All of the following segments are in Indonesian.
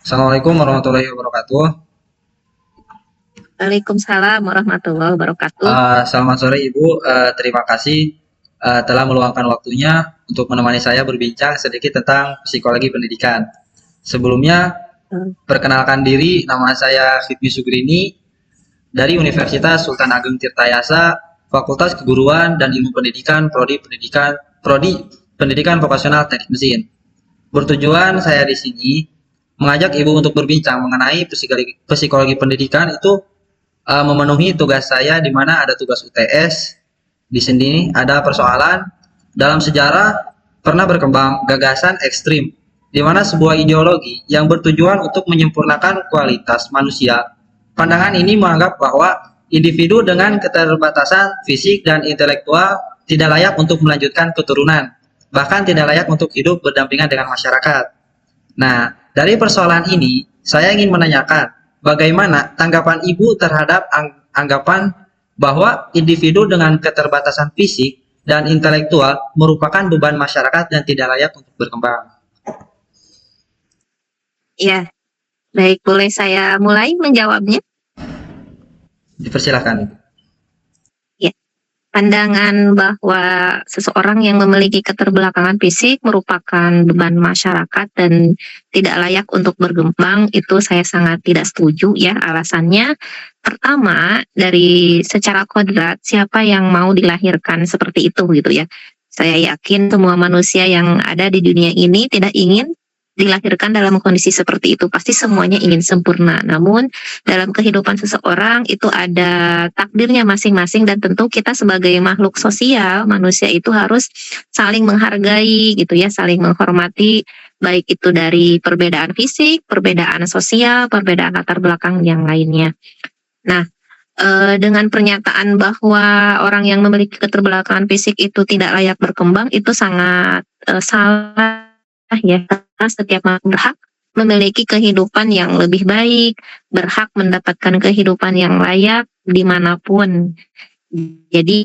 Assalamualaikum warahmatullahi wabarakatuh. Waalaikumsalam warahmatullahi wabarakatuh. Selamat sore Ibu. Terima kasih telah meluangkan waktunya untuk menemani saya berbincang sedikit tentang psikologi pendidikan. Sebelumnya, perkenalkan diri, nama saya Fitmi Sugrini dari Universitas Sultan Ageng Tirtayasa, Fakultas Keguruan dan Ilmu Pendidikan, Prodi Pendidikan Vokasional Teknik Mesin. Bertujuan saya di sini mengajak Ibu untuk berbincang mengenai psikologi pendidikan itu memenuhi tugas saya di mana ada tugas UTS. Di sini ada persoalan dalam sejarah pernah berkembang gagasan ekstrim di mana sebuah ideologi yang bertujuan untuk menyempurnakan kualitas manusia. Pandangan ini menganggap bahwa individu dengan keterbatasan fisik dan intelektual tidak layak untuk melanjutkan keturunan, bahkan tidak layak untuk hidup berdampingan dengan masyarakat. Nah, dari persoalan ini, saya ingin menanyakan bagaimana tanggapan Ibu terhadap anggapan bahwa individu dengan keterbatasan fisik dan intelektual merupakan beban masyarakat dan tidak layak untuk berkembang. Ya, baik, boleh saya mulai menjawabnya? Dipersilahkan. Ya, pandangan bahwa seseorang yang memiliki keterbelakangan fisik merupakan beban masyarakat dan tidak layak untuk berkembang, itu saya sangat tidak setuju ya. Alasannya, pertama, dari secara kodrat, siapa yang mau dilahirkan seperti itu gitu ya. Saya yakin semua manusia yang ada di dunia ini tidak ingin dilahirkan dalam kondisi seperti itu. Pasti semuanya ingin sempurna. Namun dalam kehidupan seseorang itu ada takdirnya masing-masing dan tentu kita sebagai makhluk sosial, manusia itu harus saling menghargai gitu ya, saling menghormati baik itu dari perbedaan fisik, perbedaan sosial, perbedaan latar belakang yang lainnya. Nah, dengan pernyataan bahwa orang yang memiliki keterbelakangan fisik itu tidak layak berkembang itu sangat salah ya, karena setiap makhluk berhak memiliki kehidupan yang lebih baik, berhak mendapatkan kehidupan yang layak dimanapun. Jadi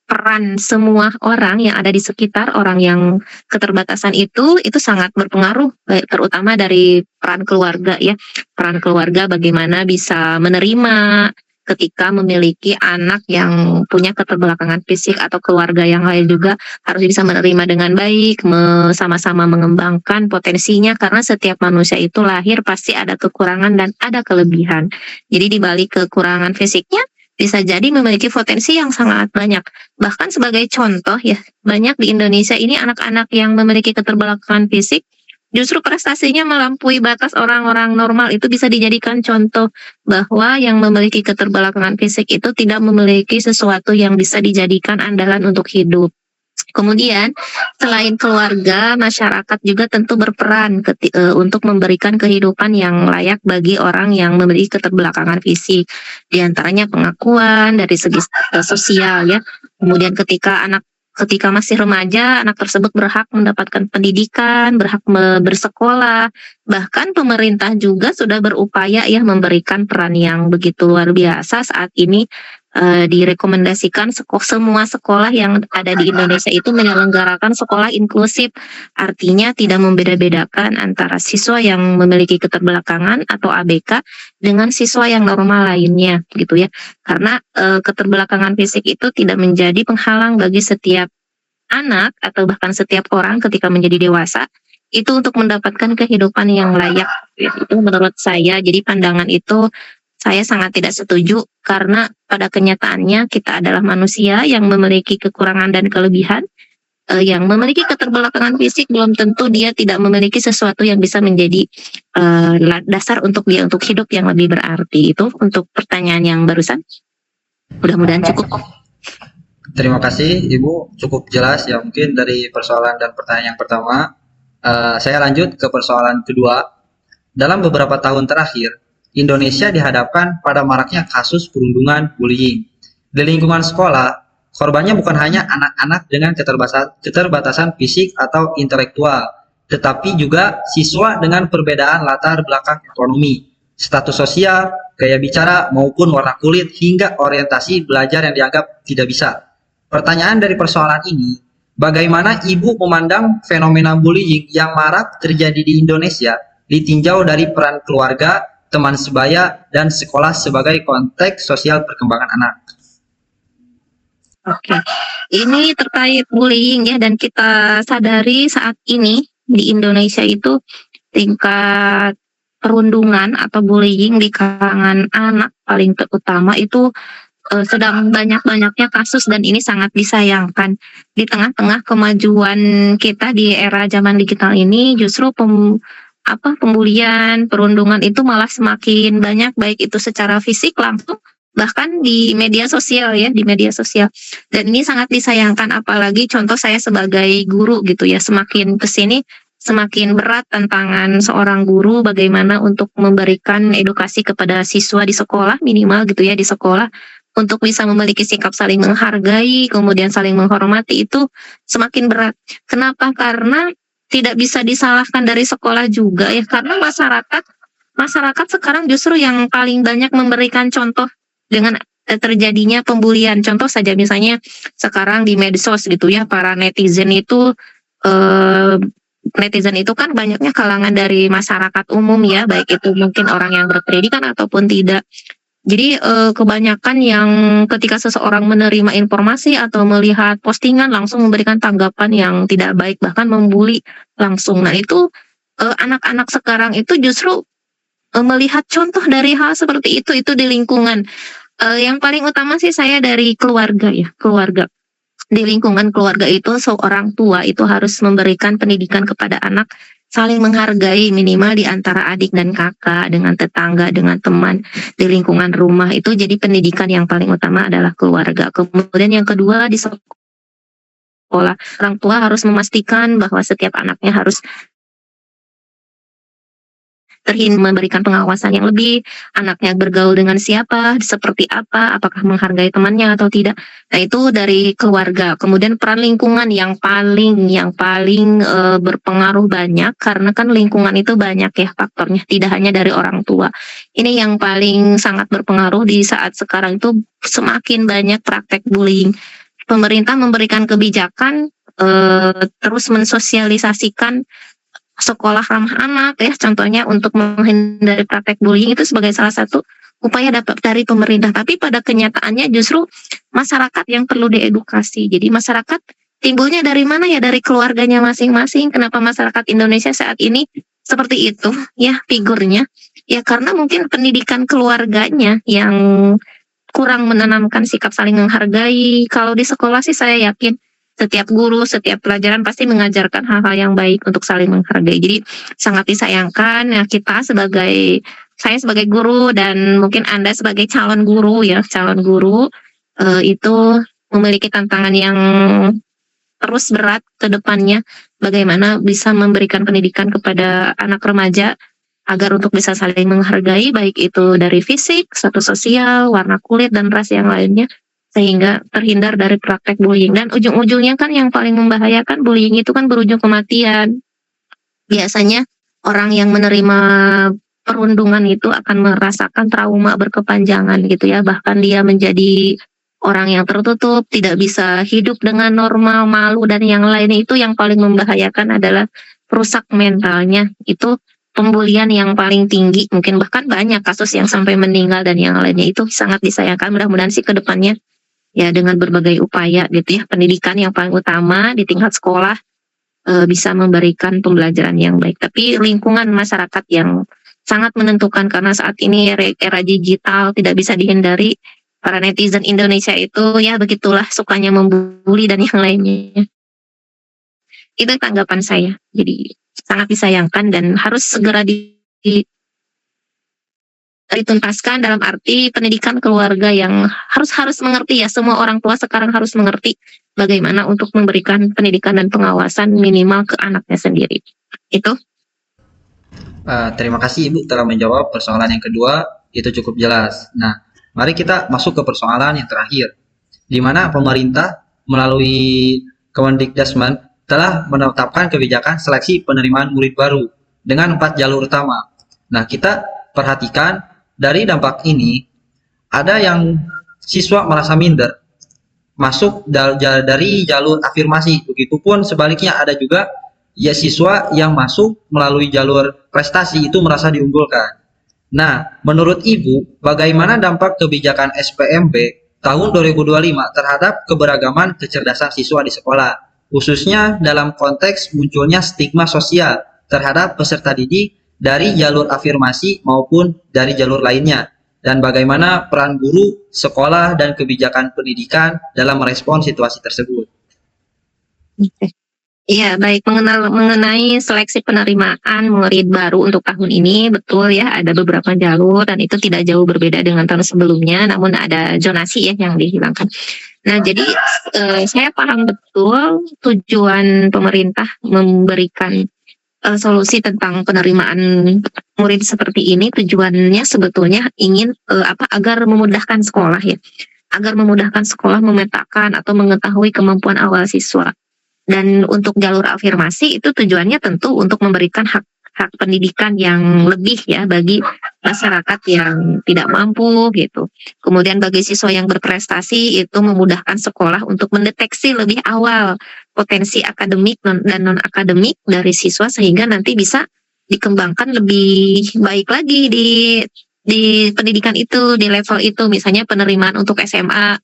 peran semua orang yang ada di sekitar orang yang keterbatasan itu sangat berpengaruh, terutama dari peran keluarga ya. Peran keluarga bagaimana bisa menerima ketika memiliki anak yang punya keterbelakangan fisik atau keluarga yang lain juga harus bisa menerima dengan baik, sama-sama mengembangkan potensinya karena setiap manusia itu lahir pasti ada kekurangan dan ada kelebihan. Jadi di balik kekurangan fisiknya bisa jadi memiliki potensi yang sangat banyak. Bahkan sebagai contoh ya, banyak di Indonesia ini anak-anak yang memiliki keterbelakangan fisik justru prestasinya melampaui batas orang-orang normal. Itu bisa dijadikan contoh bahwa yang memiliki keterbelakangan fisik itu tidak memiliki sesuatu yang bisa dijadikan andalan untuk hidup. Kemudian selain keluarga, masyarakat juga tentu berperan untuk memberikan kehidupan yang layak bagi orang yang memiliki keterbelakangan fisik. Di antaranya pengakuan dari segi sosial ya. Kemudian ketika masih remaja, anak tersebut berhak mendapatkan pendidikan, berhak bersekolah. Bahkan pemerintah juga sudah berupaya ya memberikan peran yang begitu luar biasa saat ini. Direkomendasikan semua sekolah yang ada di Indonesia itu menyelenggarakan sekolah inklusif, artinya tidak membeda-bedakan antara siswa yang memiliki keterbelakangan atau ABK dengan siswa yang normal lainnya gitu ya, karena keterbelakangan fisik itu tidak menjadi penghalang bagi setiap anak atau bahkan setiap orang ketika menjadi dewasa itu untuk mendapatkan kehidupan yang layak. Itu menurut saya, jadi pandangan itu saya sangat tidak setuju karena pada kenyataannya kita adalah manusia yang memiliki kekurangan dan kelebihan. Yang memiliki keterbelakangan fisik belum tentu dia tidak memiliki sesuatu yang bisa menjadi dasar untuk dia untuk hidup yang lebih berarti. Itu untuk pertanyaan yang barusan. Mudah-mudahan cukup. Terima kasih Ibu, cukup jelas ya mungkin dari persoalan dan pertanyaan yang pertama. Saya lanjut ke persoalan kedua. Dalam beberapa tahun terakhir, Indonesia dihadapkan pada maraknya kasus perundungan bullying. Di lingkungan sekolah, korbannya bukan hanya anak-anak dengan keterbatasan fisik atau intelektual, tetapi juga siswa dengan perbedaan latar belakang ekonomi, status sosial, gaya bicara, maupun warna kulit hingga orientasi belajar yang dianggap tidak bisa. Pertanyaan dari persoalan ini, Bagaimana Ibu memandang fenomena bullying yang marak terjadi di Indonesia ditinjau dari peran keluarga, teman sebaya, dan sekolah sebagai konteks sosial perkembangan anak? Oke, ini terkait bullying ya, dan kita sadari saat ini di Indonesia itu tingkat perundungan atau bullying di kalangan anak paling terutama itu sedang banyak-banyaknya kasus, dan ini sangat disayangkan. Di tengah-tengah kemajuan kita di era zaman digital ini, justru pembulian, perundungan itu malah semakin banyak, baik itu secara fisik langsung, bahkan di media sosial ya, di media sosial. Dan ini sangat disayangkan, apalagi contoh saya sebagai guru gitu ya, semakin kesini semakin berat tantangan seorang guru bagaimana untuk memberikan edukasi kepada siswa di sekolah, minimal gitu ya, di sekolah untuk bisa memiliki sikap saling menghargai, kemudian saling menghormati, itu semakin berat. Kenapa? Karena tidak bisa disalahkan dari sekolah juga ya, karena masyarakat sekarang justru yang paling banyak memberikan contoh dengan terjadinya pembulian. Contoh saja misalnya sekarang di medsos gitu ya, para eh, netizen itu kan banyaknya kalangan dari masyarakat umum ya, baik itu mungkin orang yang berpendidikan ataupun tidak. Jadi kebanyakan yang ketika seseorang menerima informasi atau melihat postingan langsung memberikan tanggapan yang tidak baik, bahkan membuli langsung. Nah itu anak-anak sekarang itu justru melihat contoh dari hal seperti itu di lingkungan. Yang paling utama sih saya dari keluarga ya, keluarga. Di lingkungan keluarga itu seorang tua itu harus memberikan pendidikan kepada anak, saling menghargai minimal di antara adik dan kakak, dengan tetangga, dengan teman, di lingkungan rumah. Itu jadi pendidikan yang paling utama adalah keluarga. Kemudian yang kedua di sekolah, orang tua harus memastikan bahwa setiap anaknya harus memberikan pengawasan yang lebih, anaknya bergaul dengan siapa, seperti apa, apakah menghargai temannya atau tidak. Nah itu dari keluarga. Kemudian peran lingkungan yang paling berpengaruh banyak, karena kan lingkungan itu banyak ya faktornya, tidak hanya dari orang tua. Ini yang paling sangat berpengaruh di saat sekarang itu semakin banyak praktek bullying. Pemerintah memberikan kebijakan, terus mensosialisasikan sekolah ramah anak ya, contohnya untuk menghindari praktek bullying, itu sebagai salah satu upaya dapat dari pemerintah. Tapi pada kenyataannya justru masyarakat yang perlu diedukasi. Jadi masyarakat timbulnya dari mana ya? Dari keluarganya masing-masing. Kenapa masyarakat Indonesia saat ini seperti itu ya figurnya? Ya karena mungkin pendidikan keluarganya yang kurang menanamkan sikap saling menghargai. Kalau di sekolah sih saya yakin setiap guru, setiap pelajaran pasti mengajarkan hal-hal yang baik untuk saling menghargai. Jadi sangat disayangkan ya, saya sebagai guru dan mungkin Anda sebagai calon guru ya, calon guru itu memiliki tantangan yang terus berat ke depannya, bagaimana bisa memberikan pendidikan kepada anak remaja agar untuk bisa saling menghargai, baik itu dari fisik, status sosial, warna kulit, dan ras yang lainnya, sehingga terhindar dari praktek bullying. Dan ujung-ujungnya kan yang paling membahayakan bullying itu kan berujung kematian. Biasanya orang yang menerima perundungan itu akan merasakan trauma berkepanjangan gitu ya, bahkan dia menjadi orang yang tertutup, tidak bisa hidup dengan normal, malu dan yang lainnya. Itu yang paling membahayakan adalah rusak mentalnya. Itu pembulian yang paling tinggi, mungkin bahkan banyak kasus yang sampai meninggal dan yang lainnya. Itu sangat disayangkan. Mudah-mudahan sih ke depannya ya dengan berbagai upaya gitu ya, pendidikan yang paling utama di tingkat sekolah bisa memberikan pembelajaran yang baik. Tapi lingkungan masyarakat yang sangat menentukan, karena saat ini era digital tidak bisa dihindari. Para netizen Indonesia itu ya begitulah, sukanya membuli dan yang lainnya. Itu tanggapan saya. Jadi sangat disayangkan dan harus segera dituntaskan, dalam arti pendidikan keluarga yang harus mengerti ya, semua orang tua sekarang harus mengerti bagaimana untuk memberikan pendidikan dan pengawasan minimal ke anaknya sendiri. Itu. Terima kasih Ibu telah menjawab persoalan yang kedua, itu cukup jelas. Nah, mari kita masuk ke persoalan yang terakhir, di mana pemerintah melalui Kemendikbudristek telah menetapkan kebijakan seleksi penerimaan murid baru dengan 4 jalur utama. Nah, kita perhatikan dari dampak ini, ada yang siswa merasa minder masuk dari jalur afirmasi. Begitupun sebaliknya ada juga ya siswa yang masuk melalui jalur prestasi itu merasa diunggulkan. Nah, menurut Ibu, bagaimana dampak kebijakan SPMB tahun 2025 terhadap keberagaman kecerdasan siswa di sekolah, khususnya dalam konteks munculnya stigma sosial terhadap peserta didik dari jalur afirmasi maupun dari jalur lainnya, dan bagaimana peran guru, sekolah, dan kebijakan pendidikan dalam merespon situasi tersebut? Oke. Iya, baik. Mengenai seleksi penerimaan murid baru untuk tahun ini, betul ya, ada beberapa jalur dan itu tidak jauh berbeda dengan tahun sebelumnya, namun ada zonasi ya yang dihilangkan. Nah, jadi saya paham betul tujuan pemerintah memberikan solusi tentang penerimaan murid seperti ini. Tujuannya sebetulnya ingin agar memudahkan sekolah ya, agar memudahkan sekolah memetakan atau mengetahui kemampuan awal siswa. Dan untuk jalur afirmasi itu tujuannya tentu untuk memberikan hak pendidikan yang lebih ya bagi masyarakat yang tidak mampu gitu. Kemudian bagi siswa yang berprestasi itu memudahkan sekolah untuk mendeteksi lebih awal potensi akademik dan non akademik dari siswa sehingga nanti bisa dikembangkan lebih baik lagi di pendidikan itu, di level itu, misalnya penerimaan untuk SMA.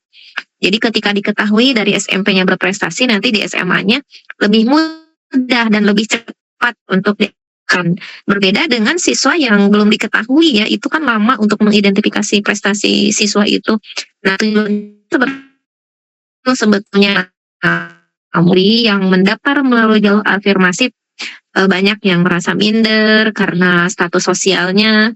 Jadi ketika diketahui dari SMP-nya berprestasi, nanti di SMA-nya lebih mudah dan lebih cepat untuk kan. Berbeda dengan siswa yang belum diketahui ya, itu kan lama untuk mengidentifikasi prestasi siswa itu. Nah, itu sebetulnya murid yang mendaftar melalui jalur afirmasi banyak yang merasa minder karena status sosialnya.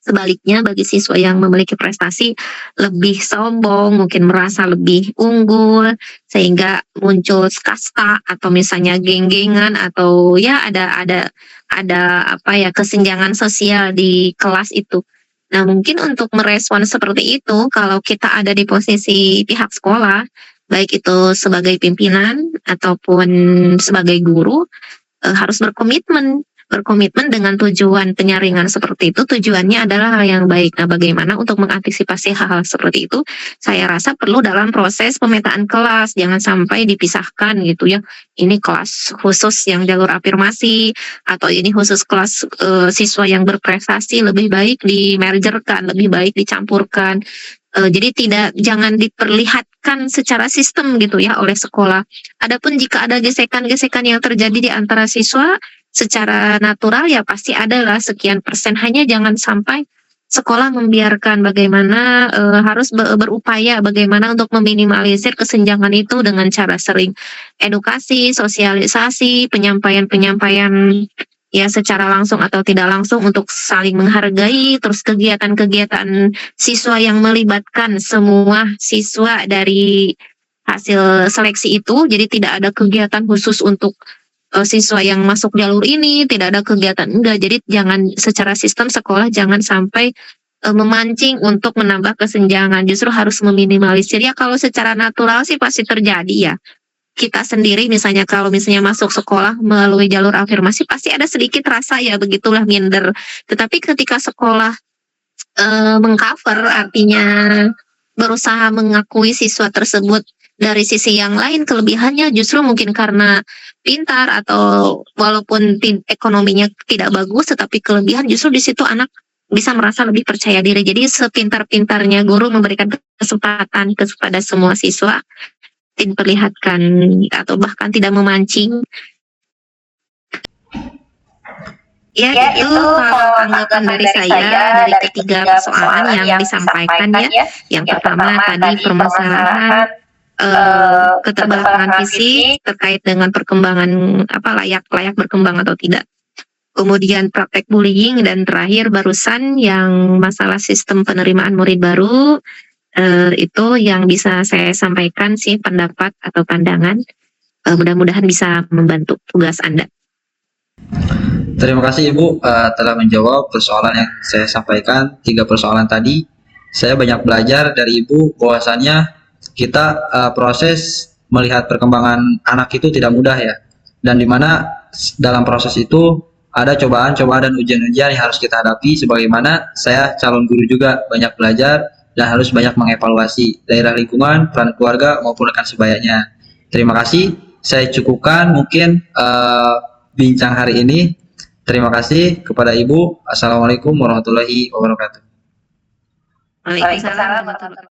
Sebaliknya bagi siswa yang memiliki prestasi lebih sombong, mungkin merasa lebih unggul, sehingga muncul kasta atau misalnya geng-gengan atau ya ada apa ya kesenjangan sosial di kelas itu. Nah, mungkin untuk merespon seperti itu kalau kita ada di posisi pihak sekolah, baik itu sebagai pimpinan ataupun sebagai guru, harus berkomitmen dengan tujuan penyaringan seperti itu. Tujuannya adalah hal yang baik. Nah, bagaimana untuk mengantisipasi hal-hal seperti itu? Saya rasa perlu dalam proses pemetaan kelas, jangan sampai dipisahkan gitu ya. Ini kelas khusus yang jalur afirmasi atau ini khusus kelas siswa yang berprestasi, lebih baik dimergerkan, lebih baik dicampurkan. Jadi jangan diperlihatkan secara sistem gitu ya oleh sekolah. Adapun jika ada gesekan-gesekan yang terjadi di antara siswa secara natural ya pasti adalah sekian persen, hanya jangan sampai sekolah membiarkan. Bagaimana harus berupaya bagaimana untuk meminimalisir kesenjangan itu dengan cara sering edukasi, sosialisasi, penyampaian ya secara langsung atau tidak langsung untuk saling menghargai, terus kegiatan-kegiatan siswa yang melibatkan semua siswa dari hasil seleksi itu. Jadi tidak ada kegiatan khusus untuk siswa yang masuk jalur ini, tidak ada kegiatan, enggak. Jadi jangan secara sistem sekolah jangan sampai memancing untuk menambah kesenjangan, justru harus meminimalisir. Ya kalau secara natural sih pasti terjadi ya. Kita sendiri misalnya kalau misalnya masuk sekolah melalui jalur afirmasi pasti ada sedikit rasa ya begitulah minder. Tetapi ketika sekolah mengcover, artinya berusaha mengakui siswa tersebut dari sisi yang lain, kelebihannya justru mungkin karena pintar atau walaupun ekonominya tidak bagus, tetapi kelebihan justru di situ anak bisa merasa lebih percaya diri. Jadi sepintar-pintarnya guru memberikan kesempatan kepada semua siswa, diperlihatkan atau bahkan tidak memancing. Ya, itu kalau tanggapan dari saya dari ketiga persoalan yang disampaikan ya. Yang pertama tadi permasalahan keterbelakangan fisik terkait dengan perkembangan layak berkembang atau tidak. Kemudian praktek bullying, dan terakhir barusan yang masalah sistem penerimaan murid baru. Itu yang bisa saya sampaikan sih, pendapat atau pandangan. Mudah-mudahan bisa membantu tugas Anda. Terima kasih Ibu telah menjawab persoalan yang saya sampaikan. 3 persoalan tadi saya banyak belajar dari Ibu bahwasannya kita proses melihat perkembangan anak itu tidak mudah ya, dan dimana dalam proses itu ada cobaan-cobaan dan ujian-ujian yang harus kita hadapi. Sebagaimana saya calon guru juga banyak belajar dan harus banyak mengevaluasi daerah lingkungan, peran keluarga maupun rekan sebayanya. Terima kasih. Saya cukupkan mungkin bincang hari ini. Terima kasih kepada Ibu. Assalamualaikum warahmatullahi wabarakatuh. Waalaikumsalam warahmatullahi wabarakatuh.